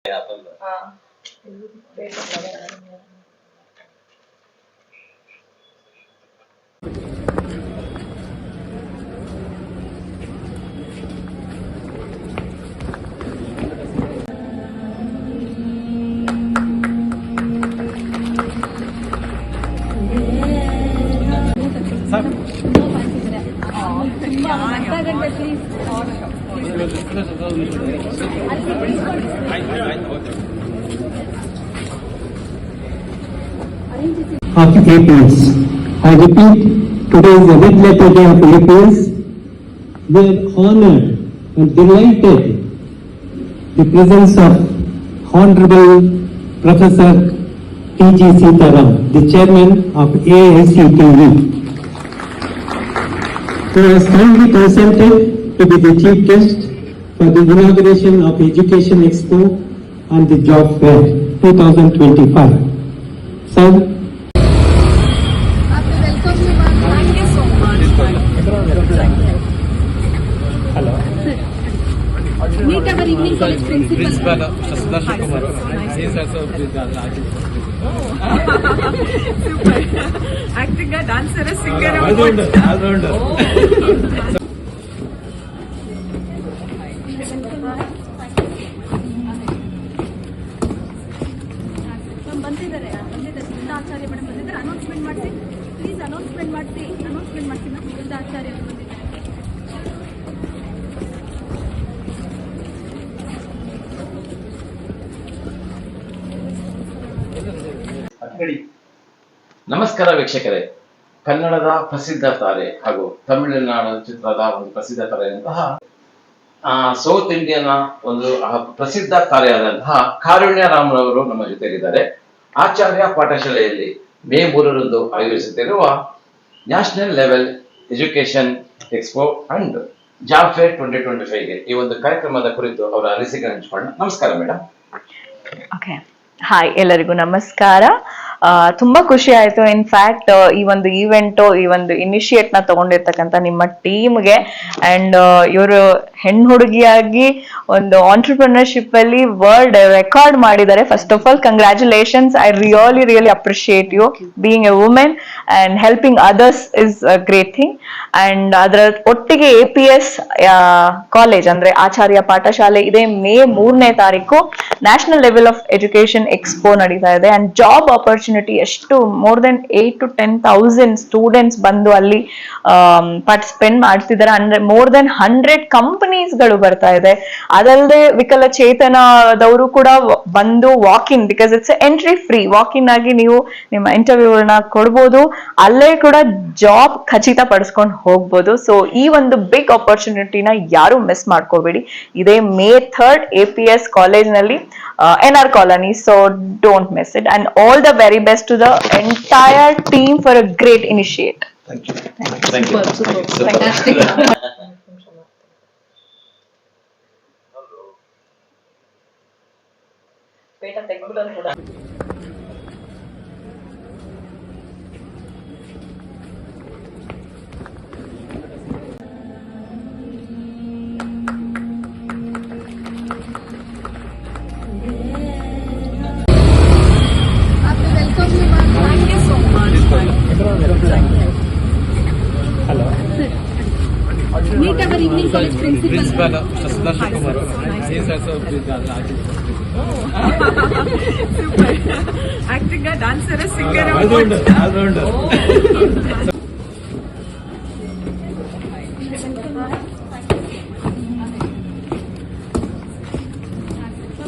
Of APS. I repeat, today is a red letter day of APS. We are honored and delighted the presence of Honorable Professor T.G. Sitaram, the chairman of AICTE, who has kindly consented to be the chief guest for the inauguration of Education Expo and the Job Fair 2025. Sir, meet our evening college principal Sudarshan Kumar. He is also with super acting a dancer, a singer, all-rounder. ಬಂದಿದ್ದಾರೆ ಆಚಾರ್ಯ madam ಬಂದಿದ್ದಾರೆ. Announcement ಮಾಡ್ತೀನಿ please, announcement ಮಾಡ್ತೀನಿ ಆಚಾರ್ಯ ಅವರು ಬಂದಿದ್ದಾರೆ. ನಮಸ್ಕಾರ ವೀಕ್ಷಕರೇ, ಕನ್ನಡದ ಪ್ರಸಿದ್ಧ ತಾರೆ ಹಾಗೂ ತಮಿಳುನಾಡು ಚಿತ್ರದ ಒಂದು ಪ್ರಸಿದ್ಧ ತಾರೆಯಂತಹ ಸೌತ್ ಇಂಡಿಯನ್ ಒಂದು ಪ್ರಸಿದ್ಧ ತಾರೆಯಾದಂತಹ ಕಾರುಣ್ಯ ರಾಮ್ರವರು ನಮ್ಮ ಜೊತೆಗಿದ್ದಾರೆ. ಆಚಾರ್ಯ ಪಾಠಶಾಲೆಯಲ್ಲಿ ಮೇ 3ರಂದು ಆಯೋಜಿಸುತ್ತಿರುವ national level education expo and job fair 2025ಗೆ ಈ ಒಂದು ಕಾರ್ಯಕ್ರಮದ ಕುರಿತು ಅವರ ಅನಿಸಿಕೆ ಹಂಚಿಕೊಳ್ಳೋಣ. ನಮಸ್ಕಾರ ಮೇಡಮ್. ಓಕೆ, ಹಾಯ್, ಎಲ್ಲರಿಗೂ ನಮಸ್ಕಾರ. ತುಂಬಾ ಖುಷಿ ಆಯ್ತು. ಇನ್ಫ್ಯಾಕ್ಟ್ ಈ ಒಂದು ಈವೆಂಟ್, ಈ ಒಂದು ಇನಿಷಿಯೇಟ್ ನ ತಗೊಂಡಿರ್ತಕ್ಕಂಥ ನಿಮ್ಮ ಟೀಮ್ಗೆ ಅಂಡ್ ಇವರು ಹೆಣ್ಣು ಹುಡುಗಿಯಾಗಿ ಒಂದು ಆಂಟರ್ಪ್ರಿನರ್ಶಿಪ್ ಅಲ್ಲಿ ವರ್ಲ್ಡ್ ರೆಕಾರ್ಡ್ ಮಾಡಿದ್ದಾರೆ. First of all congratulations. I really appreciate you. Being a women and helping others is a great thing. And ಅದರ ಒಟ್ಟಿಗೆ APS ಕಾಲೇಜ್ ಅಂದ್ರೆ ಆಚಾರ್ಯ ಪಾಠಶಾಲೆ ಇದೇ ಮೇ 3ನೇ ತಾರೀಕು national level of education expo ನಡೀತಾ ಇದೆ. ಅಂಡ್ ಜಾಬ್ ಆಪರ್ಚುನಿಟಿ ಎಷ್ಟು ಮೋರ್ ದೆನ್ 8,000 to 10,000 ಸ್ಟೂಡೆಂಟ್ಸ್ ಬಂದು ಅಲ್ಲಿ ಪಾರ್ಟಿಸಿಪೇಟ್ ಮಾಡ್ತಿದ್ದಾರೆ. ಅಂದ್ರೆ ಮೋರ್ ದೆನ್ 100 ಕಂಪನೀಸ್ಗಳು ಬರ್ತಾ ಇದೆ. ಅದಲ್ಲದೆ ವಿಕಲಚೇತನದವರು ಕೂಡ ಬಂದು walk in, because it's entry free, walk in ಆಗಿ ನೀವು ನಿಮ್ಮ ಇಂಟರ್ವ್ಯೂನ ಕೊಡ್ಬೋದು. ಅಲ್ಲೇ ಕೂಡ ಜಾಬ್ ಖಚಿತ ಪಡಿಸ್ಕೊಂಡು ಹೋಗ್ಬೋದು. ಸೊ ಈ ಒಂದು ಬಿಗ್ ಆಪರ್ಚುನಿಟಿನ ಯಾರು ಮಿಸ್ ಮಾಡ್ಕೋಬೇಡಿ. ಇದೇ ಮೇ 3rd APS ಕಾಲೇಜ್ ನಲ್ಲಿ NR colony. So don't miss it. And all the very best to the entire team for a great initiate. Thank you. Thank you. Super. Fantastic. Meet our evening college principal Sudarshan Kumar. He is also with super acting a dancer, a singer, all-rounder.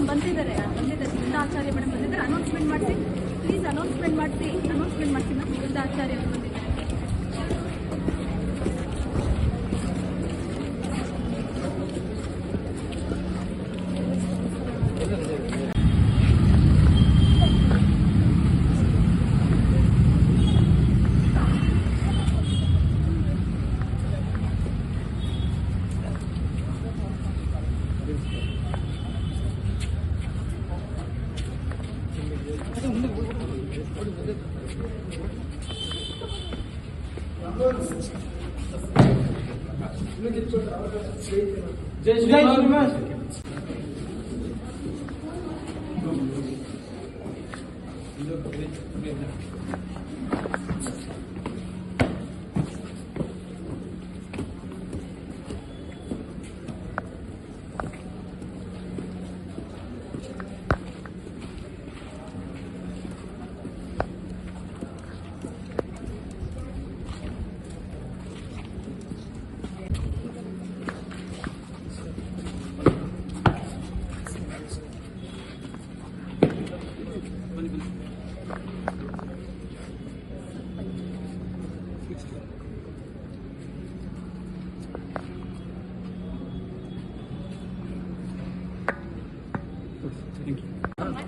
ಬಂದಿದ್ದಾರೆ ಆಚಾರ್ಯ madam ಬಂದಿದ್ದಾರೆ. Announcement ಮಾಡ್ತೀನಿ please, announcement ಮಾಡ್ತೀನಿ ಆಚಾರ್ಯ ಅವರು ಬಂದಿದ್ದಾರೆ. Jai Shri Ram.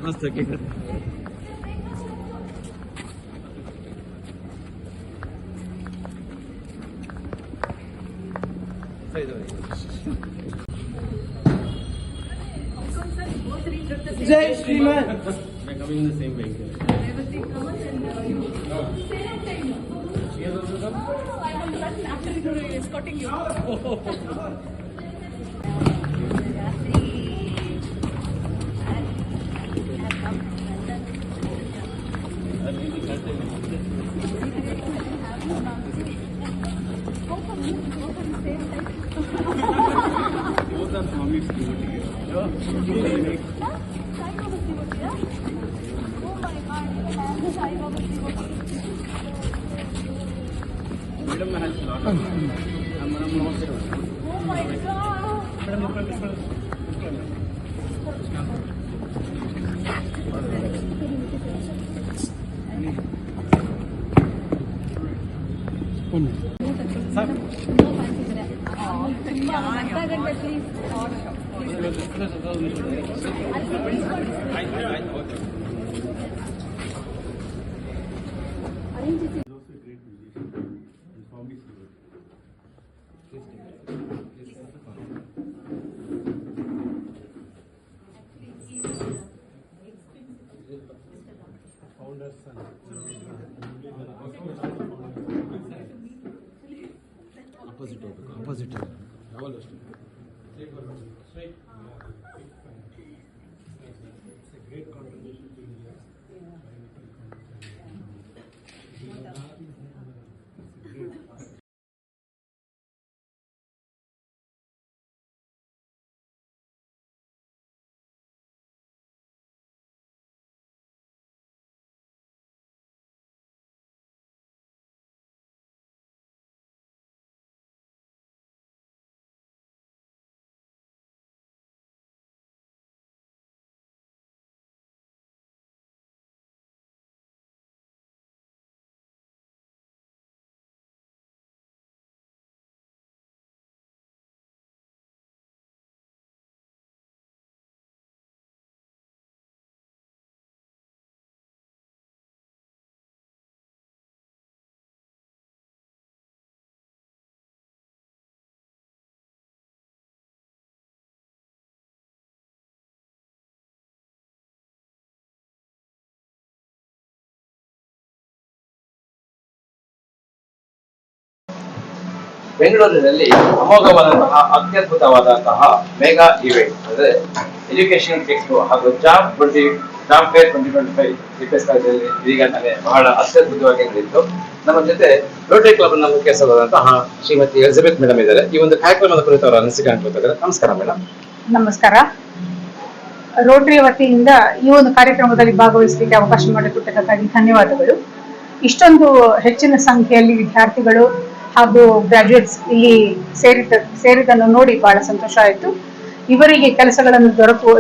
ಮಸ್ತ್ cake. Jai Shriman. We're coming in the same vehicle. Escorting you. Opposite. ಬೆಂಗಳೂರಿನಲ್ಲಿ ಅಮೋಘವಾದಂತಹ ಅತ್ಯದ್ಭುತವಾದಂತಹ mega event ಅಂದ್ರೆ education expo ಹಾಗೂ ಜಾಬ್ ಫೇರ್ 2025 ಚಿಕಿತ್ಸಾಲಯದಲ್ಲಿ ಇದೀಗ ತಾನೇ ಬಹಳ ಅತ್ಯದ್ಭುತವಾಗಿ ನಡೆಯಿತು. ನಮ್ಮ ಜೊತೆ ರೋಟರಿ ಕ್ಲಬ್ ನ ಮುಖ್ಯಸ್ಥರಾದಂತಹ ಶ್ರೀಮತಿ ಎಲಿಜಬೆತ್ ಮೇಡಮ್ ಇದ್ದಾರೆ. ಈ ಒಂದು ಕಾರ್ಯಕ್ರಮದ ಕುರಿತು ಅವರ ಅನಿಸಿಕೆ ಅನ್ಕೊಳ್ತಾರೆ. ನಮಸ್ಕಾರ ಮೇಡಮ್. ನಮಸ್ಕಾರ. ರೋಟರಿ ವತಿಯಿಂದ ಈ ಒಂದು ಕಾರ್ಯಕ್ರಮದಲ್ಲಿ ಭಾಗವಹಿಸಲಿಕ್ಕೆ ಅವಕಾಶ ಮಾಡಿಕೊಟ್ಟಕ್ಕಾಗಿ ಧನ್ಯವಾದಗಳು. ಇಷ್ಟೊಂದು ಹೆಚ್ಚಿನ ಸಂಖ್ಯೆಯಲ್ಲಿ ವಿದ್ಯಾರ್ಥಿಗಳು ಹಾಗೂ ಗ್ರಾಜುಯೇಟ್ಸ್ ಇಲ್ಲಿ ಸೇರಿದ್ದನ್ನು ನೋಡಿ ಬಹಳ ಸಂತೋಷ ಆಯಿತು. ಇವರಿಗೆ ಕೆಲಸಗಳನ್ನು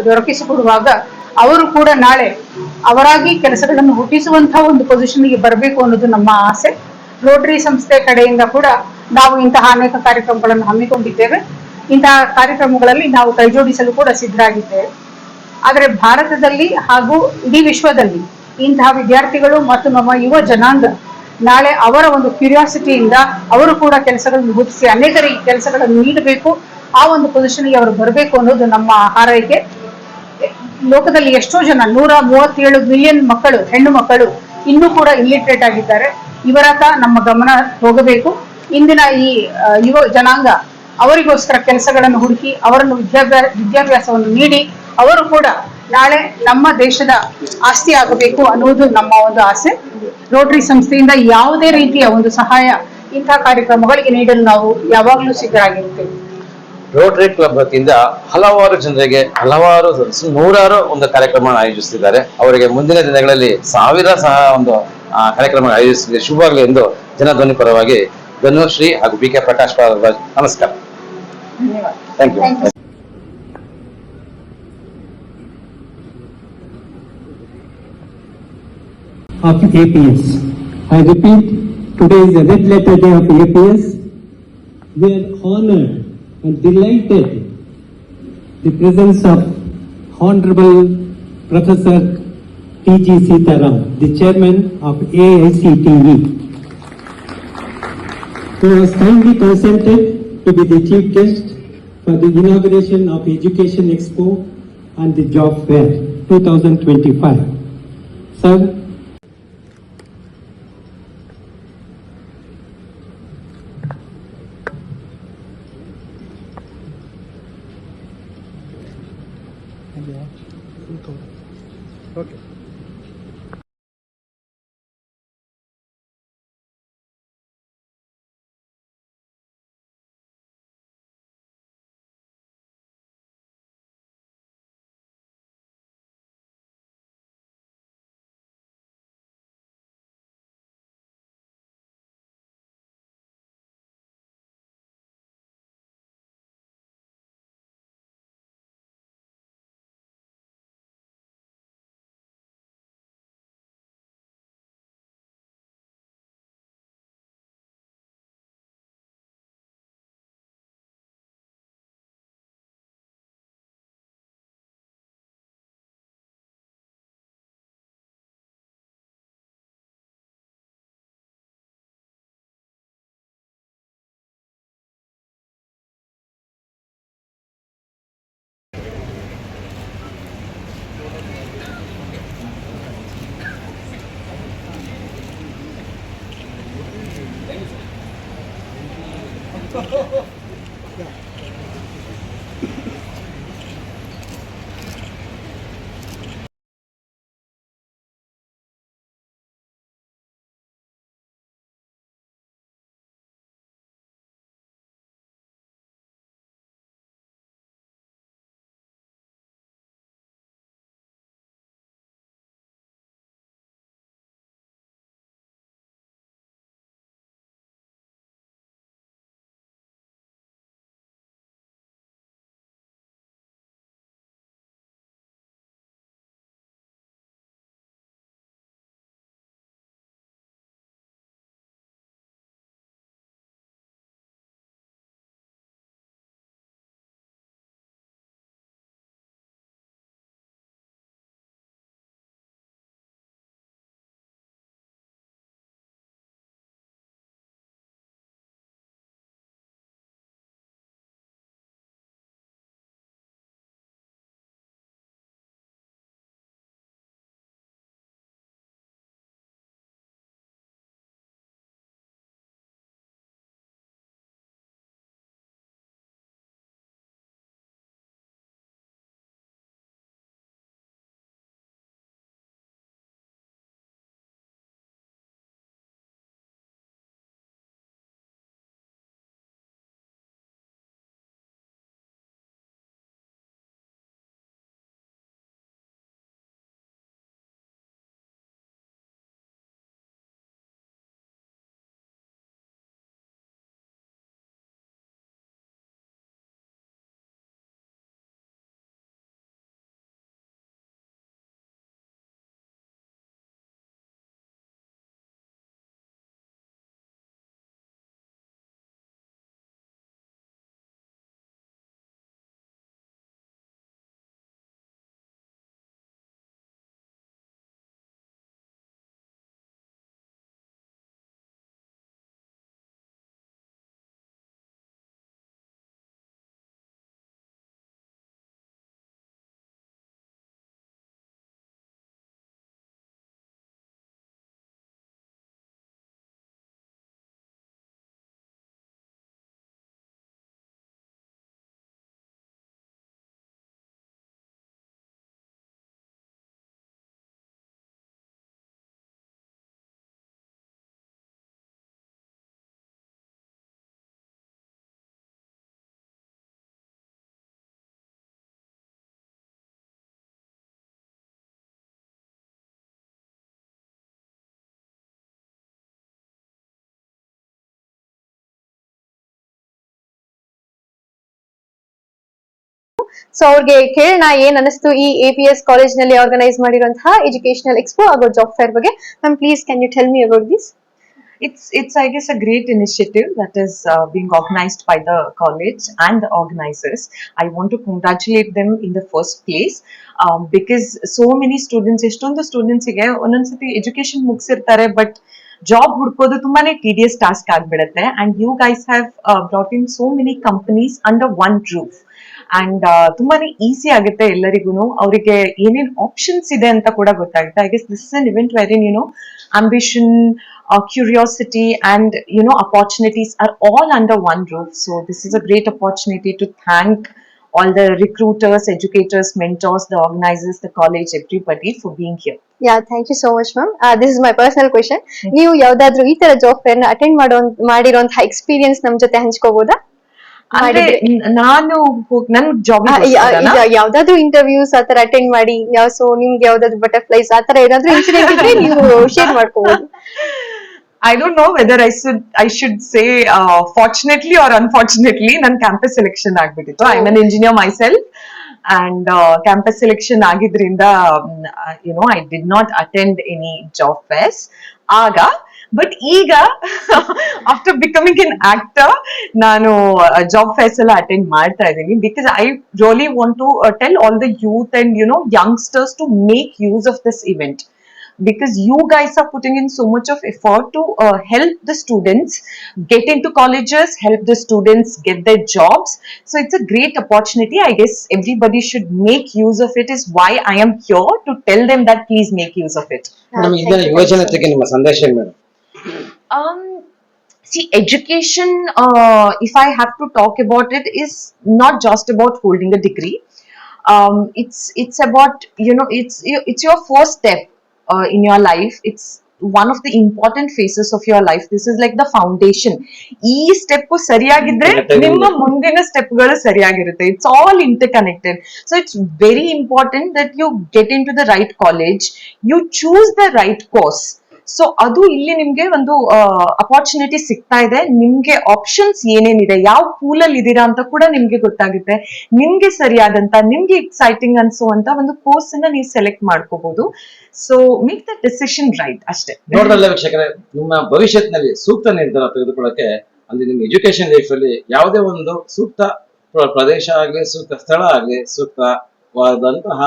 ದೊರಕಿಸಿಕೊಡುವಾಗ ಅವರು ಕೂಡ ನಾಳೆ ಅವರಾಗಿ ಕೆಲಸಗಳನ್ನು ಹುಟ್ಟಿಸುವಂತಹ ಒಂದು ಪೊಸಿಷನ್ಗೆ ಬರಬೇಕು ಅನ್ನೋದು ನಮ್ಮ ಆಸೆ. ರೋಟರಿ ಸಂಸ್ಥೆ ಕಡೆಯಿಂದ ಕೂಡ ನಾವು ಇಂತಹ ಅನೇಕ ಕಾರ್ಯಕ್ರಮಗಳನ್ನು ಹಮ್ಮಿಕೊಂಡಿದ್ದೇವೆ. ಇಂತಹ ಕಾರ್ಯಕ್ರಮಗಳಲ್ಲಿ ನಾವು ಕೈಜೋಡಿಸಲು ಕೂಡ ಸಿದ್ಧರಾಗಿದ್ದೇವೆ. ಆದರೆ ಭಾರತದಲ್ಲಿ ಹಾಗೂ ಇಡೀ ವಿಶ್ವದಲ್ಲಿ ಇಂತಹ ವಿದ್ಯಾರ್ಥಿಗಳು ಮತ್ತು ನಮ್ಮ ಯುವ ಜನಾಂಗ ನಾಳೆ ಅವರ ಒಂದು ಕ್ಯೂರಿಯಾಸಿಟಿಯಿಂದ ಅವರು ಕೂಡ ಕೆಲಸಗಳನ್ನು ಹುಟ್ಟಿಸಿ ಅನೇಕರಿಗೆ ಕೆಲಸಗಳನ್ನು ನೀಡಬೇಕು, ಆ ಒಂದು ಪೊಸಿಷನ್ಗೆ ಅವರು ಬರಬೇಕು ಅನ್ನೋದು ನಮ್ಮ ಹಾರೈಕೆ. ಲೋಕದಲ್ಲಿ ಎಷ್ಟೋ ಜನ 137 ಮಿಲಿಯನ್ ಮಕ್ಕಳು, ಹೆಣ್ಣು ಮಕ್ಕಳು ಇನ್ನೂ ಕೂಡ ಇಲ್ಲಿಟ್ರೇಟ್ ಆಗಿದ್ದಾರೆ. ಇವರತ್ತ ನಮ್ಮ ಗಮನ ಹೋಗಬೇಕು. ಇಂದಿನ ಈ ಯುವ ಜನಾಂಗ ಅವರಿಗೋಸ್ಕರ ಕೆಲಸಗಳನ್ನು ಹುಡುಕಿ ಅವರನ್ನು ವಿದ್ಯಾಭ್ಯಾಸವನ್ನು ನೀಡಿ ಅವರು ಕೂಡ ನಾಳೆ ನಮ್ಮ ದೇಶದ ಆಸ್ತಿ ಆಗಬೇಕು ಅನ್ನುವುದು ನಮ್ಮ ಒಂದು ಆಸೆ. ರೋಟರಿ ಸಂಸ್ಥೆಯಿಂದ ಯಾವುದೇ ರೀತಿಯ ಒಂದು ಸಹಾಯ ಇಂತಹ ಕಾರ್ಯಕ್ರಮಗಳಿಗೆ ನೀಡಲು ನಾವು ಯಾವಾಗಲೂ ಸಿದ್ಧರಾಗಿರುತ್ತೇವೆ. ರೋಟರಿ ಕ್ಲಬ್ ವತಿಯಿಂದ ಹಲವಾರು ಜನರಿಗೆ ನೂರಾರು ಒಂದು ಕಾರ್ಯಕ್ರಮ ಆಯೋಜಿಸುತ್ತಿದ್ದಾರೆ. ಅವರಿಗೆ ಮುಂದಿನ ದಿನಗಳಲ್ಲಿ ಸಾವಿರ ಸಹ ಒಂದು ಕಾರ್ಯಕ್ರಮ ಆಯೋಜಿಸಿದೆ. ಶುಭವಾಗಲಿ ಎಂದು ಜನಧ್ವನಿ ಪರವಾಗಿ ಧನುಶ್ರೀ ಹಾಗೂ BK ಪ್ರಕಾಶ್ ನಮಸ್ಕಾರ. ಧನ್ಯವಾದ. Thank you. Of APS. I repeat, today is a red letter day of APS. We are honored and delighted the presence of Honorable Professor T.G. Sitaram, the chairman of AICTE, who has kindly consented to be the chief guest for the inauguration of Education Expo and the Job Fair 2025. Sir, so ಅವ್ರಿಗೆ ಕೇಳೋಣ ಏನ್ ಅನಿಸ್ತು ಈ APS college ನಲ್ಲಿ organise ಮಾಡಿರುವಂತಹ educational expo ಹಾಗೂ job fair ಬಗ್ಗೆ. Ma'am please can you tell me about this? It's I guess a great initiative that is being organized by the college and the organizers. I want to congratulate them in the first place, because so many students, ಎಷ್ಟೊಂದು students ಗೆ ಒಂದೊಂದ್ಸತಿ education ಮುಗಿಸಿರ್ತಾರೆ but job ಹುಡ್ಕೋದು ತುಂಬಾನೇ tedious task ಆಗ್ಬಿಡುತ್ತೆ, and you guys have brought in so many companies under one roof. And ತುಂಬಾನೇ easy ಆಗುತ್ತೆ ಎಲ್ಲರಿಗೂ, ಅವರಿಗೆ ಏನೇನ್ options ಇದೆ ಅಂತ ಕೂಡ ಗೊತ್ತಾಗುತ್ತೆ. I guess this is an event wherein ambition, curiosity and opportunities are all under one roof. So this is a great opportunity to thank all the recruiters, educators, mentors, the organizers, the college, everybody for being here. Yeah, thank you so much, ma'am. This is my personal question. ನೀವು ಯಾವ್ದಾದ್ರು ಈ ತರ job fair ನ attend ಮಾಡಿರೋಂತಹ experience ನಮ್ ಜೊತೆ ಹಂಚ್ಕೋಬಹುದಾ? ನಾನು ನನ್ job ಯಾವ್ದಾದ್ರು ಇಂಟರ್ವ್ಯೂಸ್ ಆತರ ಅಟೆಂಡ್ ಮಾಡಿ, ಸೊ ನಿಮ್ಗೆ ಯಾವ್ದಾದ್ರು ಬಟರ್ಫ್ಲೈಸ್ ಆತರ ಏನಾದ್ರು ಇನ್ಸಿಡೆಂಟ್ ಇದ್ರೆ ನೀವು ಶೇರ್ ಮಾಡ್ಕೋಬಹುದು. I don't know whether I should say fortunately or unfortunately nan campus selection ಆಗ್ಬಿಟ್ಟಿತ್ತು. I'm an engineer myself and campus selection ಆಗಿದ್ರಿಂದ I did not attend any job fairs ಆಗ. ಬಟ್ ಈಗ after becoming an actor ನಾನು job fairs ಎಲ್ಲ attend ಮಾಡ್ತಾ ಇದ್ದೀನಿ, because I really want to tell all the youth and youngsters to make use of this event. Because you guys are putting in so much of effort to help the students get into colleges, help the students get their jobs. So it's a great opportunity. I guess everybody should make use of it, is why I am here to tell them that please make use of it. Madam, idha yojanatege ನಿಮ್ಮ ಸಂದೇಶ ಏನು madam? See, education, if I have to talk about it, is not just about holding a degree. It's about, it's your first step in your life. It's one of the important phases of your life. This is like the foundation. ಈ step ಸರಿಯಾಗಿದ್ರೆ ನಿಮ್ಮ ಮುಂದಿನ step ಗಳು ಸರಿಯಾಗಿರುತ್ತೆ. It's all interconnected. So it's very important that you get into the right college, you choose the right course. So ಅದು ಇಲ್ಲಿ ನಿಮ್ಗೆ ಒಂದು opportunity ಸಿಗ್ತಾ ಇದೆ. ನಿಮ್ಗೆ ಆಪ್ಷನ್ಸ್ ಏನೇನಿದೆ, ಯಾವ ಪೂಲಲ್ಲಿ ಇದೀರಾ ಅಂತ ಕೂಡ ನಿಮ್ಗೆ ಗೊತ್ತಾಗುತ್ತೆ. ನಿಮ್ಗೆ ಸರಿಯಾದಂತ, ನಿಮ್ಗೆ ಎಕ್ಸೈಟಿಂಗ್ ಅನ್ಸುವಂತ ಒಂದು ಕೋರ್ಸ್ ಅನ್ನ ನೀವು ಸೆಲೆಕ್ಟ್ ಮಾಡ್ಕೋಬಹುದು. So make the decision right ಅಷ್ಟೇ. ನೋಡ್ರಲ್ಲ ವೀಕ್ಷಕರೇ, ನಿಮ್ಮ ಭವಿಷ್ಯತ್ನಲ್ಲಿ ಸೂಕ್ತ ನಿರ್ಧಾರ ತೆಗೆದುಕೊಳ್ಳಕ್ಕೆ ಅಂದ್ರೆ ನಿಮ್ಮ ಎಜುಕೇಶನ್ ಲೈಫ್ ಅಲ್ಲಿ ಯಾವುದೇ ಒಂದು ಸೂಕ್ತ ಪ್ರದೇಶ ಆಗಲಿ, ಸೂಕ್ತ ಸ್ಥಳ ಆಗಲಿ, ಸೂಕ್ತವಾದಂತಹ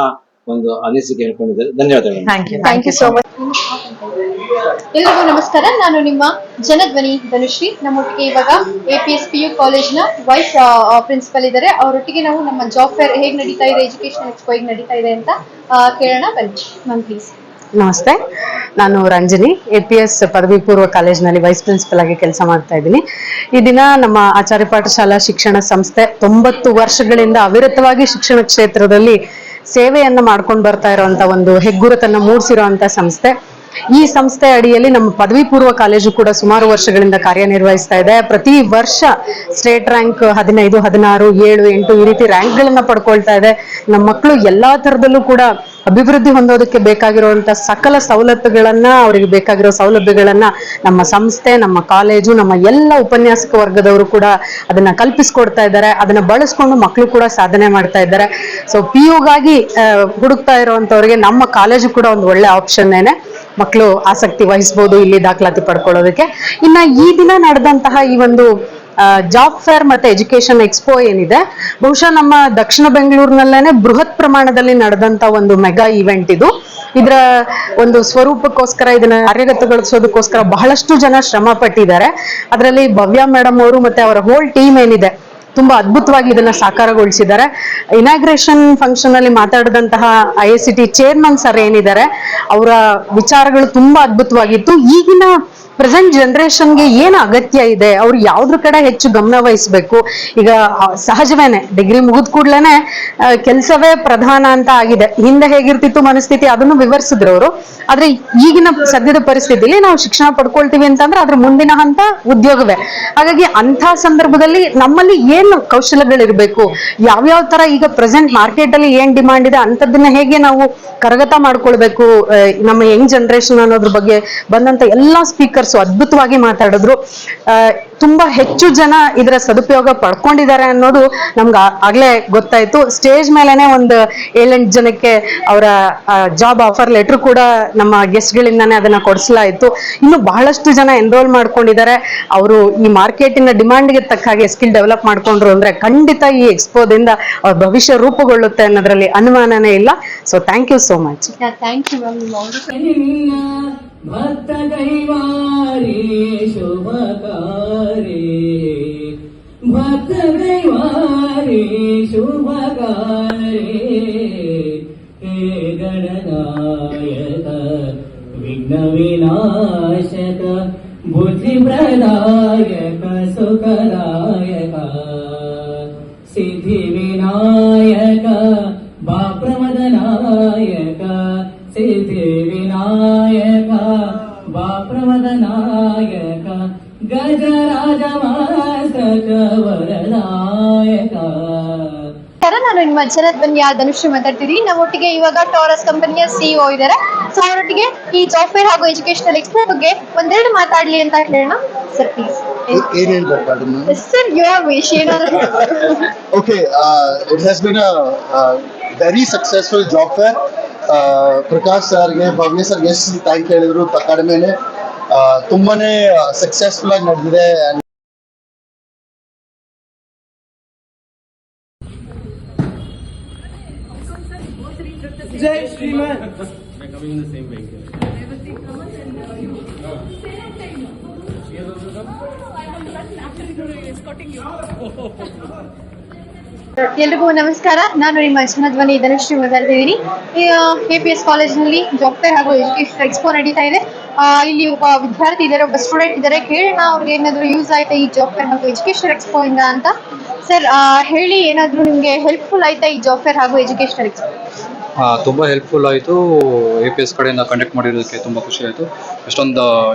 ಒಂದು ಅನಿಸಿಕೆ ಹೇಳ್ಕೊಂಡಿದ್ದಾರೆ. ಧನ್ಯವಾದಗಳು. Thank you so much. ಎಲ್ರಿಗೂ ನಮಸ್ಕಾರ. ನಾನು ನಿಮ್ಮ ಜನಧ್ವನಿ ಧನುಶ್ರೀ. ನಮ್ಮೊಟ್ಟಿಗೆ ಇವಾಗ APS PU ಕಾಲೇಜ್ನ ವೈಸ್ ಪ್ರಿನ್ಸಿಪಲ್ ಇದ್ದಾರೆ. ಅವರೊಟ್ಟಿಗೆ ನಾವು ನಮ್ಮ ಜಾಬ್ ಫೇರ್ ಹೇಗೆ ನಡೀತಾ ಇದೆ, ಎಜುಕೇಶನ್ ಎಕ್ಸ್ಪೋ ಹೇಗೆ ನಡೀತಾ ಇದೆ ಅಂತ ಕೇಳೋಣ. ಬನ್ನಿ ಮ್ಯಾಮ್, ಪ್ಲೀಸ್. ನಮಸ್ತೆ, ನಾನು ರಂಜನಿ, APS ಪದವಿ ಪೂರ್ವ ಕಾಲೇಜಿನಲ್ಲಿ ವೈಸ್ ಪ್ರಿನ್ಸಿಪಲ್ ಆಗಿ ಕೆಲಸ ಮಾಡ್ತಾ ಇದ್ದೀನಿ. ಈ ದಿನ ನಮ್ಮ ಆಚಾರ್ಯ ಪಾಠಶಾಲಾ ಶಿಕ್ಷಣ ಸಂಸ್ಥೆ 90 ವರ್ಷಗಳಿಂದ ಅವಿರತವಾಗಿ ಶಿಕ್ಷಣ ಕ್ಷೇತ್ರದಲ್ಲಿ ಸೇವೆಯನ್ನ ಮಾಡ್ಕೊಂಡು ಬರ್ತಾ ಇರುವಂತ ಒಂದು ಹೆಗ್ಗುರುತನ್ನ ಮೂಡಿಸಿರುವಂತ ಸಂಸ್ಥೆ. ಈ ಸಂಸ್ಥೆ ಅಡಿಯಲ್ಲಿ ನಮ್ಮ ಪದವಿ ಪೂರ್ವ ಕಾಲೇಜು ಕೂಡ ಸುಮಾರು ವರ್ಷಗಳಿಂದ ಕಾರ್ಯನಿರ್ವಹಿಸ್ತಾ ಇದೆ. ಪ್ರತಿ ವರ್ಷ ಸ್ಟೇಟ್ ರ್ಯಾಂಕ್ 15, 16, 7, 8 ಈ ರೀತಿ ರ್ಯಾಂಕ್ ಗಳನ್ನ ಪಡ್ಕೊಳ್ತಾ ಇದೆ. ನಮ್ಮ ಮಕ್ಕಳು ಎಲ್ಲಾ ತರದಲ್ಲೂ ಕೂಡ ಅಭಿವೃದ್ಧಿ ಹೊಂದೋದಕ್ಕೆ ಬೇಕಾಗಿರುವಂತ ಸಕಲ ಸವಲತ್ತುಗಳನ್ನ, ಅವರಿಗೆ ಬೇಕಾಗಿರೋ ಸೌಲಭ್ಯಗಳನ್ನ ನಮ್ಮ ಸಂಸ್ಥೆ, ನಮ್ಮ ಕಾಲೇಜು, ನಮ್ಮ ಎಲ್ಲ ಉಪನ್ಯಾಸಕ ವರ್ಗದವರು ಕೂಡ ಅದನ್ನ ಕಲ್ಪಿಸ್ಕೊಡ್ತಾ ಇದ್ದಾರೆ. ಅದನ್ನ ಬಳಸ್ಕೊಂಡು ಮಕ್ಕಳು ಕೂಡ ಸಾಧನೆ ಮಾಡ್ತಾ ಇದ್ದಾರೆ. ಸೊ PUಗಾಗಿ ಹುಡುಕ್ತಾ ಇರುವಂತವ್ರಿಗೆ ನಮ್ಮ ಕಾಲೇಜು ಕೂಡ ಒಂದು ಒಳ್ಳೆ ಆಪ್ಷನ್ ಏನೆ. ಮಕ್ಕಳು ಆಸಕ್ತಿ ವಹಿಸಬಹುದು ಇಲ್ಲಿ ದಾಖಲಾತಿ ಪಡ್ಕೊಳ್ಳೋದಕ್ಕೆ. ಇನ್ನ ಈ ದಿನ ನಡೆದಂತಹ ಈ ಒಂದು ಜಾಬ್ ಫೇರ್ ಮತ್ತೆ ಎಜುಕೇಶನ್ ಎಕ್ಸ್ಪೋ ಏನಿದೆ, ಬಹುಶಃ ನಮ್ಮ ದಕ್ಷಿಣ ಬೆಂಗಳೂರಿನಲ್ಲೇನೆ ಬೃಹತ್ ಪ್ರಮಾಣದಲ್ಲಿ ನಡೆದಂತ ಒಂದು ಮೆಗಾ ಇವೆಂಟ್ ಇದು. ಇದರ ಒಂದು ಸ್ವರೂಪಕ್ಕೋಸ್ಕರ, ಇದನ್ನ ಕಾರ್ಯಗತಗೊಳಿಸೋದಕ್ಕೋಸ್ಕರ ಬಹಳಷ್ಟು ಜನ ಶ್ರಮ ಪಟ್ಟಿದ್ದಾರೆ. ಅದರಲ್ಲಿ ಭವ್ಯ ಮೇಡಮ್ ಅವರು ಮತ್ತೆ ಅವರ ಹೋಲ್ ಟೀಮ್ ಏನಿದೆ ತುಂಬಾ ಅದ್ಭುತವಾಗಿ ಇದನ್ನ ಸಾಕಾರಗೊಳಿಸಿದ್ದಾರೆ. ಇನಾಗ್ರೇಷನ್ ಫಂಕ್ಷನ್ ಅಲ್ಲಿ ಮಾತಾಡಿದಂತಹ IICT ಚೇರ್ಮನ್ ಸರ್ ಏನಿದ್ದಾರೆ, ಅವರ ವಿಚಾರಗಳು ತುಂಬಾ ಅದ್ಭುತವಾಗಿತ್ತು. ಈಗಿನ ಪ್ರೆಸೆಂಟ್ ಜನರೇಷನ್ಗೆ ಏನು ಅಗತ್ಯ ಇದೆ, ಅವ್ರು ಯಾವ್ದ್ರ ಕಡೆ ಹೆಚ್ಚು ಗಮನ ವಹಿಸ್ಬೇಕು. ಈಗ ಸಹಜವೇನೆ ಡಿಗ್ರಿ ಮುಗಿದ ಕೂಡ್ಲೇನೆ ಕೆಲಸವೇ ಪ್ರಧಾನ ಅಂತ ಆಗಿದೆ. ಹಿಂದೆ ಹೇಗಿರ್ತಿತ್ತು ಮನಸ್ಥಿತಿ ಅದನ್ನು ವಿವರಿಸಿದ್ರು ಅವರು. ಆದ್ರೆ ಈಗಿನ ಸದ್ಯದ ಪರಿಸ್ಥಿತಿಯಲ್ಲಿ ನಾವು ಶಿಕ್ಷಣ ಪಡ್ಕೊಳ್ತೀವಿ ಅಂತಂದ್ರೆ ಅದ್ರ ಮುಂದಿನ ಹಂತ ಉದ್ಯೋಗವೇ. ಹಾಗಾಗಿ ಅಂಥ ಸಂದರ್ಭದಲ್ಲಿ ನಮ್ಮಲ್ಲಿ ಏನು ಕೌಶಲ್ಯಗಳಿರ್ಬೇಕು, ಯಾವ್ಯಾವ ತರ ಈಗ ಪ್ರೆಸೆಂಟ್ ಮಾರ್ಕೆಟ್ ಅಲ್ಲಿ ಏನ್ ಡಿಮಾಂಡ್ ಇದೆ ಅಂತದನ್ನ ಹೇಗೆ ನಾವು ಕರಗತ ಮಾಡ್ಕೊಳ್ಬೇಕು, ನಮ್ಮ ಯಂಗ್ ಜನರೇಷನ್ ಅನ್ನೋದ್ರ ಬಗ್ಗೆ ಬಂದಂತ ಎಲ್ಲಾ ಸ್ಪೀಕರ್ ಸ್ಪೀಕರ್ಸ್ ಅದ್ಭುತವಾಗಿ ಮಾತಾಡಿದ್ರು. ತುಂಬಾ ಹೆಚ್ಚು ಜನ ಇದರ ಸದುಪಯೋಗ ಪಡ್ಕೊಂಡಿದ್ದಾರೆ ಅನ್ನೋದು ನಮ್ಗೆ ಆಗ್ಲೇ ಗೊತ್ತಾಯ್ತು. ಸ್ಟೇಜ್ ಮೇಲೆನೆ ಒಂದು 7-8 ಜನಕ್ಕೆ ಅವರ ಜಾಬ್ ಆಫರ್ ಲೆಟರ್ ಕೂಡ ನಮ್ಮ ಗೆಸ್ಟ್ ಗಳಿಂದಾನೇ ಅದನ್ನ ಕೊಡಿಸಲಾಯಿತು. ಇನ್ನು ಬಹಳಷ್ಟು ಜನ ಎನ್ರೋಲ್ ಮಾಡ್ಕೊಂಡಿದ್ದಾರೆ. ಅವರು ಈ ಮಾರ್ಕೆಟಿನ ಡಿಮಾಂಡ್ಗೆ ತಕ್ಕ ಹಾಗೆ ಸ್ಕಿಲ್ ಡೆವಲಪ್ ಮಾಡ್ಕೊಂಡ್ರು ಅಂದ್ರೆ ಖಂಡಿತ ಈ ಎಕ್ಸ್ಪೋದಿಂದ ಅವ್ರ ಭವಿಷ್ಯ ರೂಪುಗೊಳ್ಳುತ್ತೆ ಅನ್ನೋದ್ರಲ್ಲಿ ಅನುಮಾನನೇ ಇಲ್ಲ. So thank you so much. Thank you ma'am. ಭಕ್ತ ಕೈವಾರಿ ಶುಭಕಾರಿ, ಭಕ್ತ ಕೈವಾರಿ ಶುಭಕಾರಿ, ಹೇ ಗಣನಾಯಕ ವಿಘ್ನ ವಿನಾಶಕ ಬುದ್ಧಿ ಪ್ರದಾಯಕ ಸುಖದಾಯಕ ಸಿದ್ಧಿ ವಿನಾಯಕ ಬಾಪ್ರಮದನಾಯಕ ಸಿದ್ಧಿ ವಿನಾಯಕ ಬಾಪ್ರಮದನಾಯಕ ಗಜರಾಜ ಮಸ್ತಕ ವರದಾಯಕ. ನಾನು ನಿಮ್ಮ ಜನದ್ ಬನ್ನಿ ಧನುಶ್ರೀ ಮಾತಾಡ್ತಿದ್ದೀನಿ. ನಮ್ಮೊಟ್ಟಿಗೆ ಇವಾಗ ಟಾರಸ್ ಕಂಪನಿಯ ಸಿಇಒ ಇದ್ದಾರೆ. ಸೊ ಅವರೊಟ್ಟಿಗೆ ಈ ಜಾಬ್ ಫೇರ್ ಹಾಗೂ ಎಜುಕೇಶನಲ್ ಎಕ್ಸ್ಪೋ ಬಗ್ಗೆ ಒಂದೆರಡು ಮಾತಾಡ್ಲಿ ಅಂತ ಹೇಳೋಣ. Sir please. Sir your wish ಏನಾದ್ರು. Okay, it has been a very successful job fair. Prakash ಸರ್ಗೆ, ಭವ್ಯ ಸರ್ಗೆ ಎಷ್ಟು ಥ್ಯಾಂಕ್ ಹೇಳಿದ್ರು ಕಡಿಮೆನೆ. ತುಂಬಾನೇ ಸಕ್ಸಸ್ಫುಲ್ ಆಗಿ ನಡೆದಿದೆ. ಜೈ ಶ್ರೀಮನ್. ಎಲ್ರಿಗೂ ನಮಸ್ಕಾರ. ನಾನು ನಿಮ್ಮ ಜನಧ್ವನಿ ಧನುಶ್ರೀ ಮಾತಾಡ್ತಿದ್ದೀನಿ. KPS ಕಾಲೇಜ್ನಲ್ಲಿ ಜಾಬ್ ಫೇರ್ ಹಾಗೂ ಎಜುಕೇಶನ್ ಎಕ್ಸ್ಪೋ ನಡೀತಾ ಇದೆ. ಇಲ್ಲಿ ಒಬ್ಬ ವಿದ್ಯಾರ್ಥಿ ಇದ್ದಾರೆ, ಒಬ್ಬ ಸ್ಟೂಡೆಂಟ್ ಇದ್ದಾರೆ. ಕೇಳೋಣ ಅವ್ರಿಗೆ ಏನಾದ್ರು ಯೂಸ್ ಆಯ್ತಾ ಈ ಜಾಬ್ ಫೇರ್ ಹಾಗೂ ಎಜುಕೇಶನ್ ಎಕ್ಸ್ಪೋ ಇಂದ ಅಂತ. ಸರ್ ಹೇಳಿ, ಏನಾದ್ರು ನಿಮ್ಗೆ ಹೆಲ್ಪ್ಫುಲ್ ಆಯ್ತಾ ಈ ಜಾಬ್ ಫೇರ್ ಹಾಗೂ ಎಜುಕೇಶನ್ ಎಕ್ಸ್ಪೋ? ತುಂಬ ಹೆಲ್ಪ್ಫುಲ್ ಆಯಿತು. APS ಕಡೆಯಿಂದ ಕಂಡಕ್ಟ್ ಮಾಡಿರೋದಕ್ಕೆ ತುಂಬ ಖುಷಿ ಆಯಿತು. ಎಷ್ಟೊಂದು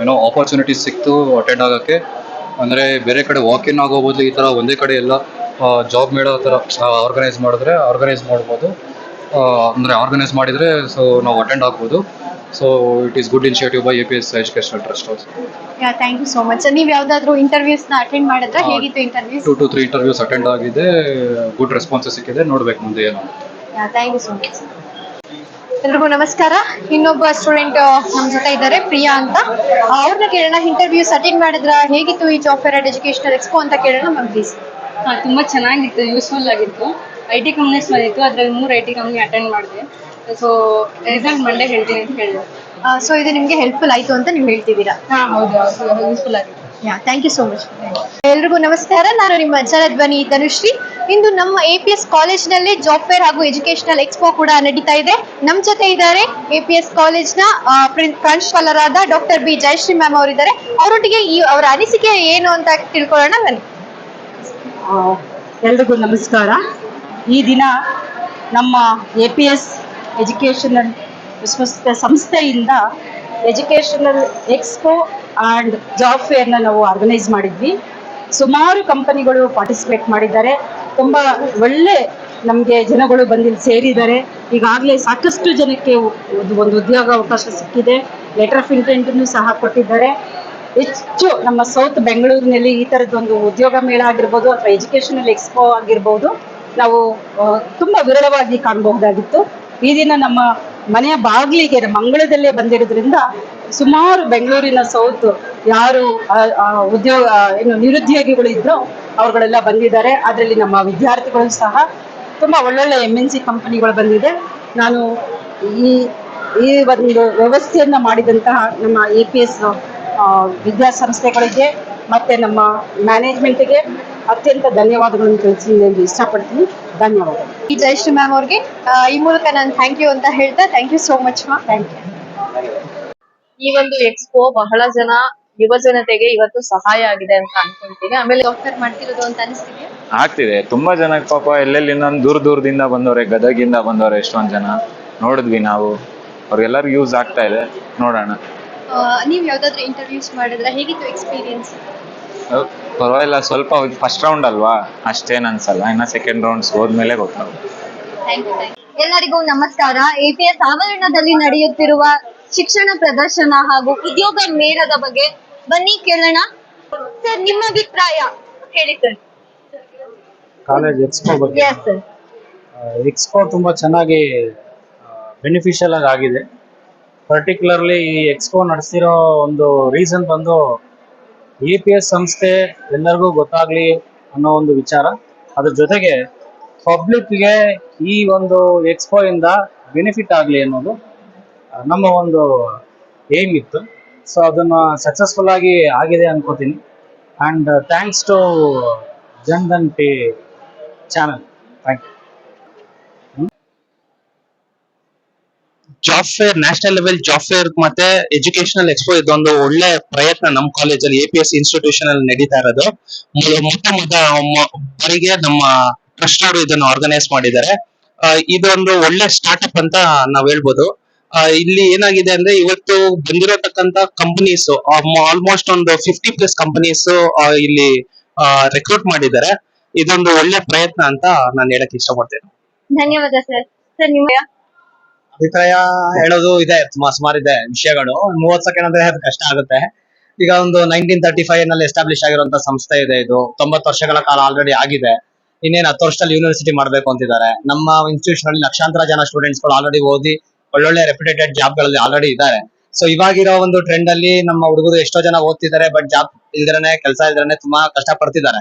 ಆಪರ್ಚುನಿಟೀಸ್ ಸಿಕ್ತು ಅಟೆಂಡ್ ಆಗೋಕ್ಕೆ. ಅಂದರೆ ಬೇರೆ ಕಡೆ ವಾಕ್ ಇನ್ ಆಗೋಬೋದು, ಈ ಥರ ಒಂದೇ ಕಡೆ ಎಲ್ಲ ಜಾಬ್ ಮೇಳೋ ಥರ ಆರ್ಗನೈಸ್ ಮಾಡ್ಬೋದು. ಅಂದರೆ ಆರ್ಗನೈಸ್ ಮಾಡಿದರೆ ಸೊ ನಾವು ಅಟೆಂಡ್ ಆಗ್ಬೋದು. So it is good initiative by APS educational trust also. Thank you so much. ನೀವು ಯಾವ್ದಾದ್ರು ಇಂಟರ್ವ್ಯೂಸ್ನ ಅಟೆಂಡ್ ಮಾಡಿದ್ರೆ ಹೇಗಿತ್ತು ಇಂಟರ್ವ್ಯೂಸ್? 2 to 3 ಇಂಟರ್ವ್ಯೂಸ್ ಅಟೆಂಡ್ ಆಗಿದೆ. ಗುಡ್ ರೆಸ್ಪಾನ್ಸಸ್ ಸಿಕ್ಕಿದೆ. ನೋಡ್ಬೇಕು ಮುಂದೆ ಏನು. Thank you so much. ಎಲ್ರಿಗೂ ನಮಸ್ಕಾರ. ಇನ್ನೊಬ್ಬ ಸ್ಟೂಡೆಂಟ್ ನಮ್ಮ ಜೊತೆ ಇದ್ದಾರೆ, ಪ್ರಿಯಾ ಅಂತ. ಅವ್ರನ್ನ ಕೇಳೋಣ, ಇಂಟರ್ವ್ಯೂಸ್ ಅಟೆಂಡ್ ಮಾಡಿದ್ರ, ಹೇಗಿತ್ತು ಈ job fair and educational expo ಅಂತ ಕೇಳೋಣ. Ma'am please. ತುಂಬ ಚೆನ್ನಾಗಿತ್ತು, ಯೂಸ್ಫುಲ್ ಆಗಿತ್ತು. IT ಕಂಪ್ನೀಸ್ ಬಂದಿತ್ತು, ಅದ್ರಲ್ಲಿ 3 IT ಕಂಪ್ನಿ ಅಟೆಂಡ್ ಮಾಡಿದೆ. ಸೊ ರಿಸಲ್ಟ್ ಮಂಡೇ ಹೇಳ್ತೀನಿ ಅಂತ ಹೇಳಿದೆ. ಸೊ ಇದು ನಿಮಗೆ ಹೆಲ್ಪ್ಫುಲ್ ಆಯಿತು ಅಂತ ನೀವು ಹೇಳ್ತಿದ್ದೀರಾ? ಹೌದು, ಯೂಸ್ಫುಲ್ ಆಗಿತ್ತು. Thank you so much. ಎಲ್ರಿಗೂ ನಮಸ್ಕಾರ. ನಾನು ನಿಮ್ಮ ಜನಧ್ವನಿ ಧನುಶ್ರೀ. ಇಂದು ನಮ್ಮ APS ಕಾಲೇಜ್ನಲ್ಲಿ ಜಾಬ್ ಫೇರ್ ಹಾಗೂ ಎಜುಕೇಶನಲ್ ಎಕ್ಸ್ಪೋ ಕೂಡ ನಡೀತಾ ಇದೆ. ನಮ್ಮ ಜೊತೆ ಇದ್ದಾರೆ APS ಕಾಲೇಜ್ನ ಪ್ರಾಂಶುಪಾಲರಾದ ಡಾಕ್ಟರ್ B ಜಯಶ್ರೀ ಮ್ಯಾಮ್ ಅವರಿದ್ದಾರೆ. ಅವರೊಟ್ಟಿಗೆ ಅವರ ಅನಿಸಿಕೆ ಏನು ಅಂತ ತಿಳ್ಕೊಳ್ಳೋಣ ಬನ್ನಿ. ಎಲ್ರಿಗೂ ನಮಸ್ಕಾರ. ಈ ದಿನ ನಮ್ಮ APS ಎಜುಕೇಷನಲ್ ಸಂಸ್ಥೆಯಿಂದ ಎಜುಕೇಷನಲ್ ಎಕ್ಸ್ಪೋ ಆ್ಯಂಡ್ ಜಾಬ್ ಫೇರ್ನ ನಾವು ಆರ್ಗನೈಸ್ ಮಾಡಿದ್ವಿ. ಸುಮಾರು ಕಂಪನಿಗಳು ಪಾರ್ಟಿಸಿಪೇಟ್ ಮಾಡಿದ್ದಾರೆ. ತುಂಬ ಒಳ್ಳೆ ನಮಗೆ ಜನಗಳು ಬಂದಿಲ್ಲಿ ಸೇರಿದ್ದಾರೆ. ಈಗಾಗಲೇ ಸಾಕಷ್ಟು ಜನಕ್ಕೆ ಒಂದು ಉದ್ಯೋಗ ಅವಕಾಶ ಸಿಕ್ಕಿದೆ. ಲೆಟರ್ ಆಫ್ ಇಂಟೆಂಟನ್ನು ಸಹ ಕೊಟ್ಟಿದ್ದಾರೆ. ಹೆಚ್ಚು ನಮ್ಮ ಸೌತ್ ಬೆಂಗಳೂರಿನಲ್ಲಿ ಈ ಥರದ್ದೊಂದು ಉದ್ಯೋಗ ಮೇಳ ಆಗಿರ್ಬೋದು ಅಥವಾ ಎಜುಕೇಷನಲ್ ಎಕ್ಸ್ಪೋ ಆಗಿರ್ಬೋದು ನಾವು ತುಂಬ ವಿರಳವಾಗಿ ಕಾಣಬಹುದಾಗಿತ್ತು. ಈ ದಿನ ನಮ್ಮ ಮನೆಯ ಬಾಗಿಲಿಗೆ ಮಂಗಳದಲ್ಲೇ ಬಂದಿರೋದ್ರಿಂದ ಸುಮಾರು ಬೆಂಗಳೂರಿನ ಸೌತ್ ಯಾರು ನಿರುದ್ಯೋಗಿಗಳು ಇದ್ರೋ ಅವ್ರುಗಳೆಲ್ಲ ಬಂದಿದ್ದಾರೆ. ಅದರಲ್ಲಿ ನಮ್ಮ ವಿದ್ಯಾರ್ಥಿಗಳು ಸಹ ತುಂಬ ಒಳ್ಳೊಳ್ಳೆ MNC ಕಂಪನಿಗಳು ಬಂದಿದೆ. ನಾನು ಈ ಒಂದು ವ್ಯವಸ್ಥೆಯನ್ನು ಮಾಡಿದಂತಹ ನಮ್ಮ APS ವಿದ್ಯಾಸಂಸ್ಥೆಗಳಿಗೆ ಮತ್ತು ನಮ್ಮ ಮ್ಯಾನೇಜ್ಮೆಂಟ್ಗೆ ಅತ್ಯಂತ ಧನ್ಯವಾದಗಳನ್ನು ತಿಳಿಸಲು ಇಷ್ಟಪಡ್ತೀನಿ. ಧನ್ಯವಾದಗಳು. ಈ ಜಯಶ್ರೀ ಮ್ಯಾಮ್ ಅವ್ರಿಗೆ ಈ ಮೂಲಕ ನಾನು ಥ್ಯಾಂಕ್ ಯು ಅಂತ ಹೇಳ್ತಾ, thank you so much ma'am. Thank you. ಈ ಒಂದು ಎಕ್ಸ್ಪೋ ಬಹಳ ಜನ ಯುವ ಜನತೆಗೆ ಇವತ್ತು ಸಹಾಯ ಆಗಿದೆ ಅಂತ ಅನ್ಕೊಂತೀನಿ. ಆಮೇಲೆ ಡಾಕ್ಟರ್ ಮಾಡ್ತಿರೋದು ಅಂತ ಅನಿಸ್ತಿದೆಯಾ? ಆಗ್ತಿದೆ. ತುಂಬಾ ಜನ ಪಾಪ ಎಲ್ಲೆಲ್ಲಿ ದೂರದಿಂದ ಬಂದವ್ರೆ, ಗದಗಿಂದ ಬಂದವ್ರೆ, ಎಷ್ಟೊಂದ್ ಜನ ನೋಡಿದ್ವಿ ನಾವು. ಅವ್ರಿಗೆಲ್ಲರಿಗೂ ಯೂಸ್ ಆಗ್ತಾ ಇದೆ. ನೋಡೋಣ. ನೀವು ಯಾವ್ದಾದ್ರು ಇಂಟರ್ವ್ಯೂಸ್ ಮಾಡಿದ್ರೆ ಹೇಗಿತ್ತು ಎಕ್ಸ್ಪೀರಿಯನ್ಸ್? ಪರವಾಗಿಲ್ಲ, ಸ್ವಲ್ಪ ಫಸ್ಟ್ ರೌಂಡ್ ಅಲ್ವಾ, ಅಷ್ಟೇನ್ ಅನ್ಸಲ್ಲ. ಇನ್ನ ಸೆಕೆಂಡ್ ರೌಂಡ್ಸ್ ಹೋದ್ಮೇಲೆ ಗೊತ್ತಾಗುತ್ತೆ. ಎಲ್ಲರಿಗೂ ನಮಸ್ಕಾರ. APS ಆವರಣದಲ್ಲಿ ನಡೆಯುತ್ತಿರುವ ಶಿಕ್ಷಣ ಪ್ರದರ್ಶನ ಹಾಗೂ ಉದ್ಯೋಗ ಮೇಳದ ಬಗ್ಗೆ ಬನ್ನಿ ಕೇಳೋಣ. ಸರ್, ನಿಮ್ಮ ಅಭಿಪ್ರಾಯ ಹೇಳಿ ಸರ್. ಕಾಲೇಜ್ ಎಕ್ಸ್ಪೋ ಬಗ್ಗೆ ಎಸ್ ಸರ್. ಎಕ್ಸ್ಪೋ ತುಂಬಾ ಚೆನ್ನಾಗಿ ಬೆನಿಫಿಷಿಯಲ್ ಆಗಿದೆ. ಪರ್ಟಿಕ್ಯುಲರ್ಲಿ ಈ ಎಕ್ಸ್ಪೋ ನಡೆಸಿರೋ ಒಂದು ರೀಸನ್ ಬಂದು APS ಸಂಸ್ಥೆ ಎಲ್ಲರಿಗೂ ಗೊತ್ತಾಗ್ಲಿ ಅನ್ನೋ ಒಂದು ವಿಚಾರ. ಅದ್ರ ಜೊತೆಗೆ ಪಬ್ಲಿಕ್ಗೆ ಈ ಒಂದು ಎಕ್ಸ್ಪೋ ಇಂದ ಬೆನಿಫಿಟ್ ಆಗಲಿ ಅನ್ನೋದು ನಮ್ಮ ಒಂದು ಏಮ್ ಇತ್ತು. ಸೊ ಅದನ್ನ ಸಕ್ಸಸ್ಫುಲ್ ಆಗಿ ಆಗಿದೆ ಅನ್ಕೋತೀನಿ. And thanks to Jandhan pay channel. Thank you. Job fair, national level job fair ಮತ್ತೆ ಎಜುಕೇಶನಲ್ ಎಕ್ಸ್ಪೋ ಇದೊಂದು ಒಳ್ಳೆ ಪ್ರಯತ್ನ ನಮ್ಮ ಕಾಲೇಜಲ್ಲಿ APS ಇನ್ಸ್ಟಿಟ್ಯೂಷನ್ ಅಲ್ಲಿ ನಡೀತಾ ಇರೋದು. ಬಾರಿಗೆ ನಮ್ಮ ಟ್ರಸ್ಟ್ ಅವರು ಇದನ್ನು ಆರ್ಗನೈಸ್ ಮಾಡಿದ್ದಾರೆ. ಇದೊಂದು ಒಳ್ಳೆ ಸ್ಟಾರ್ಟ್ಅಪ್ ಅಂತ ನಾವ್ ಹೇಳ್ಬೋದು. ಇಲ್ಲಿ ಏನಾಗಿದೆ ಅಂದ್ರೆ ಇವತ್ತು ಬಂದಿರತಕ್ಕಂತ ಕಂಪನೀಸ್ ಆಲ್ಮೋಸ್ಟ್ ಒಂದು 50+ ಕಂಪನೀಸ್ ಇಲ್ಲಿ ರೆಕ್ರೂಟ್ ಮಾಡಿದ್ದಾರೆ. ಇದೊಂದು ಒಳ್ಳೆ ಪ್ರಯತ್ನ ಅಂತ ನಾನು ಹೇಳಕ್ ಇಷ್ಟಪಡ್ತೇನೆ. ಧನ್ಯವಾದ ಸರ್. ಸರ್, ನಿಮ್ಮ ಅಭಿಪ್ರಾಯ ಹೇಳೋದು ಇದೆ, ಸುಮಾರಿದೆ ವಿಷಯಗಳು. 30 ಸೆಕೆಂಡ್ ಅಂದ್ರೆ ಅದು ಕಷ್ಟ ಆಗುತ್ತೆ. ಈಗ ಒಂದು 1935 ನಲ್ಲಿ ಎಸ್ಟಾಬ್ಲಿಷ್ ಆಗಿರುವಂತ ಸಂಸ್ಥೆ ಇದೆ. ಇದು 90 ವರ್ಷಗಳ ಕಾಲ ಆಲ್ರೆಡಿ ಆಗಿದೆ. ಇನ್ನೇನು 10 ವರ್ಷದಲ್ಲಿ ಯೂನಿವರ್ಸಿಟಿ ಮಾಡ್ಬೇಕು ಅಂತಿದ್ದಾರೆ. ನಮ್ಮ ಇನ್ಸ್ಟಿಟ್ಯೂಷನ್ ಅಲ್ಲಿ ಲಕ್ಷಾಂತರ ಜನ ಸ್ಟೂಡೆಂಟ್ಸ್ ಗಳು ಆಲ್ರೆಡಿ ಓದಿ ಒಳ್ಳೊಳ್ಳೆ ರೆಪ್ಯುಟೇಟೆಡ್ ಜಾಬ್ ಗಳಲ್ಲಿ ಆಲ್ರೆಡಿ ಇದ್ದಾರೆ. ಸೊ ಇವಾಗಿರೋ ಒಂದು ಟ್ರೆಂಡ್ ಅಲ್ಲಿ ನಮ್ಮ ಹುಡುಗರು ಎಷ್ಟೋ ಜನ ಓದ್ತಿದ್ದಾರೆ, ಬಟ್ ಜಾಬ್ ಇಲ್ದಿರನೆ, ಕೆಲಸ ಇಲ್ದಿರನೆ ತುಂಬಾ ಕಷ್ಟ ಪಡ್ತಿದ್ದಾರೆ.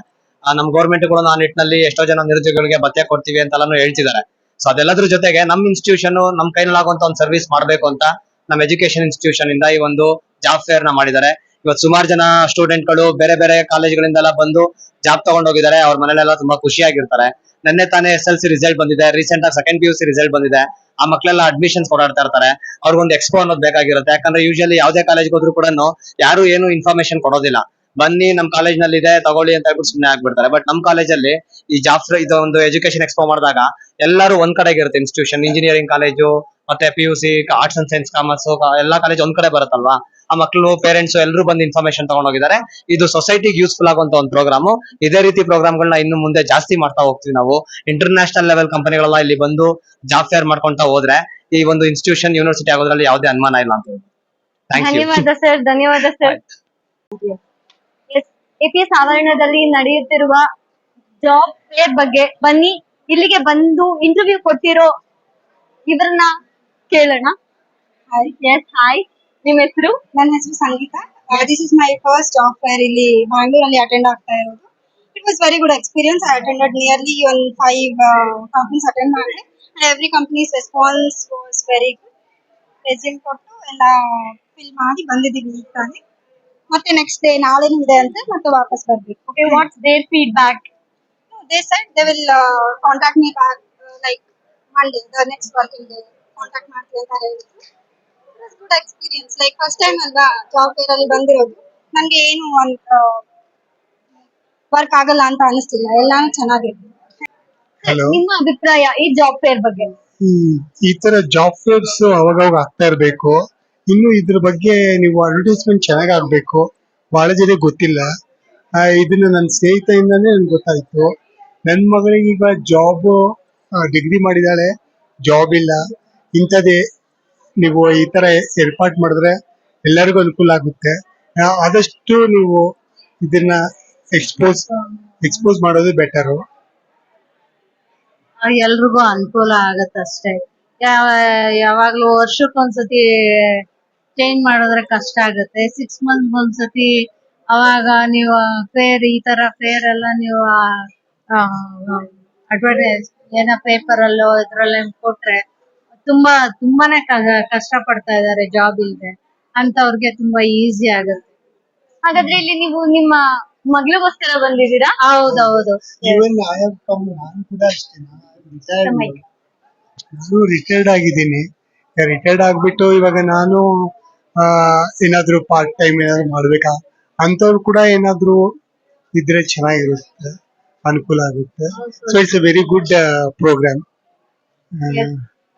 ನಮ್ಮ ಗೌರ್ಮೆಂಟ್ ಗಳು ಆ ನಿಟ್ಟಿನಲ್ಲಿ ಎಷ್ಟೋ ಜನ ನಿರುದ್ಯೋಗಿಗಳಿಗೆ ಭತ್ಯೆ ಕೊಡ್ತೀವಿ ಅಂತೆಲ್ಲಾನು ಹೇಳ್ತಿದ್ದಾರೆ. ಸೊ ಅದೆಲ್ಲದ್ರ ಜೊತೆಗೆ ನಮ್ಮ ಇನ್ಸ್ಟಿಟ್ಯೂಷನ್ ನಮ್ಮ ಕೈಲಾಗುವಂತ ಒಂದು ಸರ್ವಿಸ್ ಮಾಡ್ಬೇಕು ಅಂತ ನಮ್ಮ ಎಜುಕೇಶನ್ ಇನ್ಸ್ಟಿಟ್ಯೂಷನ್ ಇಂದ ಈ ಒಂದು ಜಾಬ್ ಫೇರ್ ನ ಮಾಡಿದ್ದಾರೆ. ಇವತ್ತು ಸುಮಾರು ಜನ ಸ್ಟೂಡೆಂಟ್ ಗಳು ಬೇರೆ ಬೇರೆ ಕಾಲೇಜ್ಗಳಿಂದೆಲ್ಲ ಬಂದು ಜಾಬ್ ತಗೊಂಡ್ ಹೋಗಿದ್ದಾರೆ. ಅವ್ರ ಮನೇಲೆಲ್ಲ ತುಂಬಾ ಖುಷಿಯಾಗಿರ್ತಾರೆ. ನಿನ್ನೆ ತಾನೇ SSLC ರಿಸಲ್ಟ್ ಬಂದಿದೆ, ರೀಸೆಂಟ್ ಆಗಿ ಸೆಕೆಂಡ್ PUC ರಿಸಲ್ಟ್ ಬಂದಿದೆ. ಆ ಮಕ್ಕಳೆಲ್ಲ ಅಡ್ಮಿಷನ್ಸ್ ಓಡಾಡ್ತಾ ಇರ್ತಾರೆ. ಅವ್ರಿಗೊಂದು ಎಕ್ಸ್ಪೋ ಅನ್ನೋದು ಬೇಕಾಗಿರುತ್ತೆ. ಯಾಕಂದ್ರೆ ಯೂಶಲಿ ಯಾವುದೇ ಕಾಲೇಜ್ಗೆ ಹೋದ್ರು ಕೂಡ ಯಾರು ಏನು ಇನ್ಫಾರ್ಮೇಶನ್ ಕೊಡೋದಿಲ್ಲ. ಬನ್ನಿ ನಮ್ಮ ಕಾಲೇಜ್ ನಲ್ಲಿ ಇದೆ ತಗೊಳ್ಳಿ ಅಂತ ಹೇಳ್ಬಿಟ್ಟು ಸುಮ್ಮನೆ ಆಗ್ಬಿಡ್ತಾರೆ. ಬಟ್ ನಮ್ಮ ಕಾಲೇಜಲ್ಲಿ ಈ ಜಾಬ್ ಫೇರ್ ಇದು ಒಂದು ಎಜುಕೇಶನ್ ಎಕ್ಸ್ಪೋ ಮಾಡಿದಾಗ ಎಲ್ಲರೂ ಒಂದ್ ಕಡೆಗೆ ಇರುತ್ತೆ. ಇನ್ಸ್ಟಿಟ್ಯೂಷನ್, ಇಂಜಿನಿಯರಿಂಗ್ ಕಾಲೇಜು ಮತ್ತೆ PUC, arts and science, commerce ಎಲ್ಲಾ ಕಾಲೇಜ್ ಒಂದ್ ಕಡೆ ಬರುತ್ತಲ್ವಾ. ಆ ಮಕ್ಕಳು, ಪೇರೆಂಟ್ಸ್ ಎಲ್ಲರೂ ಬಂದು ಇನ್ಫಾರ್ಮೇಶನ್ ತಗೊಂಡೋಗಿದ್ದಾರೆ. ಇದು ಸೊಸೈಟಿಗೆ ಯೂಸ್ಫುಲ್ ಆಗುವಂತ ಒಂದು ಪ್ರೋಗ್ರಾಮ್. ಇದೇ ರೀತಿ ಪ್ರೋಗ್ರಾಮ್ಗಳನ್ನ ಇನ್ನು ಮುಂದೆ ಜಾಸ್ತಿ ಮಾಡ್ತಾ ಹೋಗ್ತೀವಿ ನಾವು. ಇಂಟರ್ನ್ಯಾಷನಲ್ ಲೆವೆಲ್ ಕಂಪನಿಗಳೆಲ್ಲ ಇಲ್ಲಿ ಬಂದು ಜಾಬ್ ಫೇರ್ ಮಾಡ್ಕೊಂತ ಹೋದ್ರೆ ಈ ಒಂದು ಇನ್ಸ್ಟಿಟ್ಯೂಷನ್ ಯೂನಿವರ್ಸಿಟಿ ಆಗೋದ್ರಲ್ಲಿ ಯಾವುದೇ ಅನುಮಾನ ಇಲ್ಲ ಅಂತ. Thank you. ಧನ್ಯವಾದ ಸರ್. ಧನ್ಯವಾದ ಸರ್. APS ಆವರಣದಲ್ಲಿ ನಡೆಯುತ್ತಿರುವ ಜಾಬ್ ಫೇರ್ ಬಗ್ಗೆ ಬನ್ನಿ ಇಲ್ಲಿಗೆ ಬಂದು ಇಂಟರ್ವ್ಯೂ ಕೊಟ್ಟಿರೋ ಇವ್ರನ್ನ ಕೇಳೋಣ. ಹಾಯ್, ನಿಮ್ಮ ಹೆಸರು? ನನ್ನ ಹೆಸರು Sangeetha. This is my first job fair ಇಲ್ಲಿ ಬ್ಯಾಂಗ್ಳೂರಲ್ಲಿ ಅಟೆಂಡ್ ಆಗ್ತಾ ಇರೋದು. It was very good experience. I attended nearly ಒಂದು 5 ಕಂಪನೀಸ್ ಅಟೆಂಡ್ ಮಾಡಿದೆ. Every companies response was very good. Resume ಕೊಟ್ಟು ಎಲ್ಲ ಫಿಲ್ ಮಾಡಿ ಬಂದಿದ್ದೀವಿ ಈಗ ತಾನೇ. ಮತ್ತೆ ನೆಕ್ಸ್ಟ್ ಡೇ ನಾಳೆನೂ ಇದೆ ಅಂತ ಮತ್ತೆ ವಾಪಸ್ ಬರ್ಬೇಕು. Okay, what's their feedback? They said they will contact me back like Monday, the next working day. Contact ಮಾಡ್ತೀವಿ ಅಂತ ಹೇಳಿದ್ರು. It was good experience. Like first time ಅಲ್ವಾ ಜಾಬ್ ಫೇರ್ ಅಲ್ಲಿ ಬಂದಿರೋದು. ನನಗೆ ಏನು ವರ್ಕ್ ಆಗಲ್ಲ ಅಂತ ಅನಿಸ್ತಿಲ್ಲ. ಎಲ್ಲಾನು ಚೆನ್ನಾಗಿದೆ. ನಿಮ್ಮ ಅಭಿಪ್ರಾಯ ಈ ಜಾಬ್ ಫೇರ್ ಬಗ್ಗೆ? ಈ ತರ ಜಾಬ್ ಫೇರ್ಸ್ ಅವಾಗ ಆಗ್ತಾ ಇರ್ಬೇಕು. ಇನ್ನು ಇದ್ರ ಬಗ್ಗೆ ನೀವು ಅಡ್ವರ್ಟೈಸ್ಮೆಂಟ್ ಚೆನ್ನಾಗಿ ಆಗ್ಬೇಕು. ಬಹಳ ಜನ ಗೊತ್ತಿಲ್ಲ. ಇದನ್ನ ನನ್ನ ಸ್ನೇಹಿತೆಯಿಂದಾನೇ ನನ್ಗೆ ಗೊತ್ತಾಯ್ತು. ನನ್ನ ಮಗಳಿಗೆ ಈಗ ಜಾಬ್ ಡಿಗ್ರಿ ಮಾಡಿದಾಳೆ, ಜಾಬ್ ಇಲ್ಲ. ಇಂಥದ್ದೇ ನೀವು ಈ ತರ ಏರ್ಪಾಟ್ ಮಾಡಿದ್ರೆ ಎಲ್ಲರಿಗೂ ಅನುಕೂಲ ಆಗುತ್ತೆ. ಆದಷ್ಟು ನೀವು ಇದನ್ನ ಎಕ್ಸ್ಪೋಸ್ ಮಾಡೋದು ಬೆಟರು. ಎಲ್ರಿಗೂ ಅನುಕೂಲ ಆಗತ್ತಷ್ಟೇ. ಯಾವಾಗ್ಲೂ ವರ್ಷಕ್ಕೊಂದ್ಸತಿ ಚೇಂಜ್ ಮಾಡಿದ್ರೆ ಕಷ್ಟ ಆಗುತ್ತೆ. 6 months ಒಂದ್ಸತಿ ಅವಾಗ ನೀವು ಫೇರ್, ಈ ತರ ಫೇರ್ ಎಲ್ಲ ನೀವು ಅಡ್ವರ್ಟೈಸ್ ಏನೋ ಪೇಪರ್ ಅಲ್ಲೋ ಇದ್ರಲ್ಲ ಕೊಟ್ರೆ ತುಂಬಾನೇ ಕಷ್ಟ ಪಡ್ತಾ ಇದಾರೆ ಜಾಬ್ ಇಲ್ದೆ ಅಂತವ್ರಿಗೆ ತುಂಬಾ ಈಸಿ ಆಗುತ್ತೆ. ಹಾಗಾದ್ರೆ ಇಲ್ಲಿ ನೀವು ನಿಮ್ಮ ಮಗಳಿಗೋಸ್ಕರ ಬಂದಿದ್ದೀರಾ? ಹೌದೌದು. ನಾನು ಕೂಡ ಅಷ್ಟೇ. ನಾನು ರಿಟೈರ್ಡ್ ಆಗಿದ್ದೀನಿ. ರಿಟೈರ್ಡ್ ಆಗ್ಬಿಟ್ಟು ಇವಾಗ ನಾನು ಏನಾದ್ರು ಪಾರ್ಟ್ ಟೈಮ್ ಏನಾದ್ರು ಮಾಡ್ಬೇಕಾ ಅಂತವ್ರು ಕೂಡ ಏನಾದ್ರು ಇದ್ರೆ ಚೆನ್ನಾಗಿರುತ್ತೆ, ಅನುಕೂಲ ಆಗುತ್ತೆ. So it's a very good program.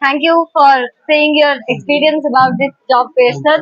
Thank you for saying your experience about this job fair, sir.